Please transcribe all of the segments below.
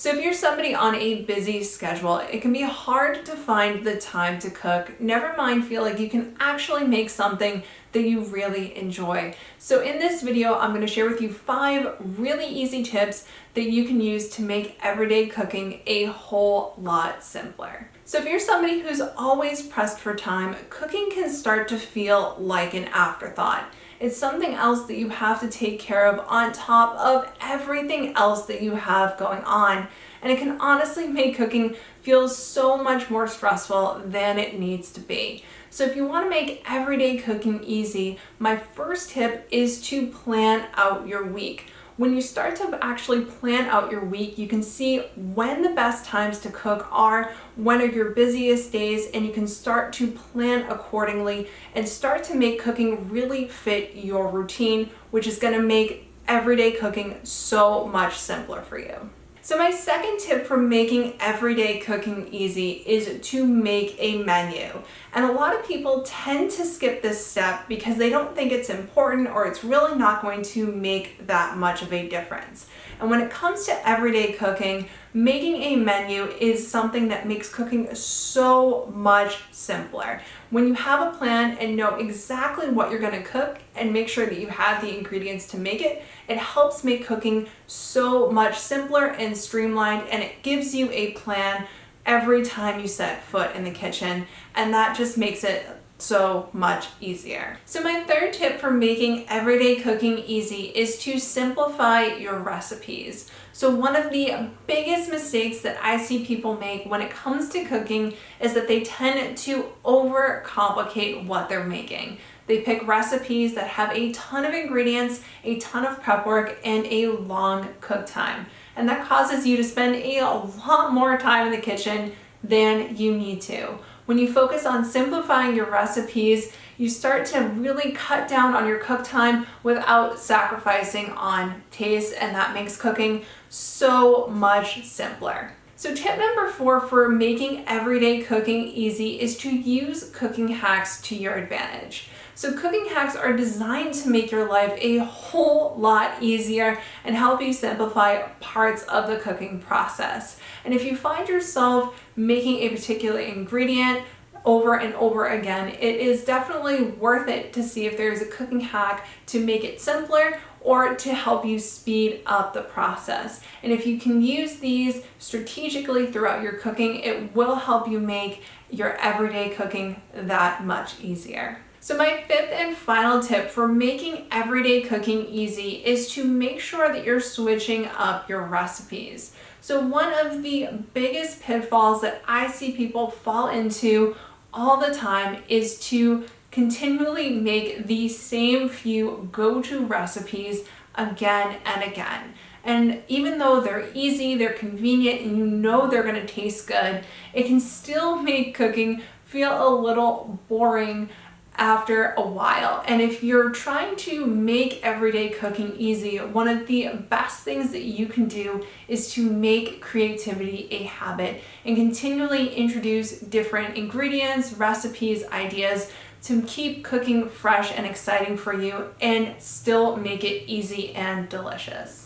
So if you're somebody on a busy schedule, it can be hard to find the time to cook, never mind feel like you can actually make something that you really enjoy. So in this video, I'm going to share with you 5 really easy tips that you can use to make everyday cooking a whole lot simpler. So if you're somebody who's always pressed for time, cooking can start to feel like an afterthought. It's something else that you have to take care of on top of everything else that you have going on. And it can honestly make cooking feel so much more stressful than it needs to be. So if you want to make everyday cooking easy, my first tip is to plan out your week. When you start to actually plan out your week, you can see when the best times to cook are, when are your busiest days, and you can start to plan accordingly and start to make cooking really fit your routine, which is going to make everyday cooking so much simpler for you. So my second tip for making everyday cooking easy is to make a menu. And a lot of people tend to skip this step because they don't think it's important or it's really not going to make that much of a difference. And when it comes to everyday cooking, making a menu is something that makes cooking so much simpler. When you have a plan and know exactly what you're going to cook and make sure that you have the ingredients to make it, it helps make cooking so much simpler and streamlined, and it gives you a plan every time you set foot in the kitchen, and that just makes it so much easier. So my third tip for making everyday cooking easy is to simplify your recipes. So one of the biggest mistakes that I see people make when it comes to cooking is that they tend to overcomplicate what they're making. They pick recipes that have a ton of ingredients, a ton of prep work, and a long cook time. And that causes you to spend a lot more time in the kitchen than you need to. When you focus on simplifying your recipes, you start to really cut down on your cook time without sacrificing on taste, and that makes cooking so much simpler. So tip number 4 for making everyday cooking easy is to use cooking hacks to your advantage. So cooking hacks are designed to make your life a whole lot easier and help you simplify parts of the cooking process. And if you find yourself making a particular ingredient over and over again, it is definitely worth it to see if there's a cooking hack to make it simpler or to help you speed up the process. And if you can use these strategically throughout your cooking, it will help you make your everyday cooking that much easier. So my 5th and final tip for making everyday cooking easy is to make sure that you're switching up your recipes. So one of the biggest pitfalls that I see people fall into all the time is to continually make the same few go-to recipes again and again. And even though they're easy, they're convenient, and you know they're going to taste good, it can still make cooking feel a little boring after a while. And if you're trying to make everyday cooking easy, one of the best things that you can do is to make creativity a habit and continually introduce different ingredients, recipes, ideas to keep cooking fresh and exciting for you and still make it easy and delicious.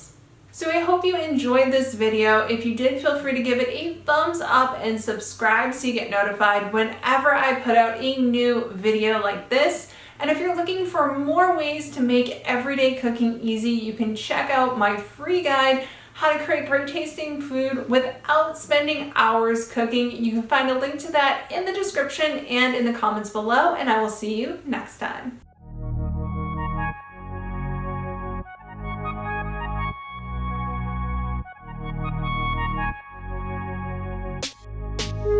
So I hope you enjoyed this video. If you did, feel free to give it a thumbs up and subscribe so you get notified whenever I put out a new video like this. And if you're looking for more ways to make everyday cooking easy, you can check out my free guide, How to Create Great Tasting Food Without Spending Hours Cooking. You can find a link to that in the description and in the comments below, and I will see you next time.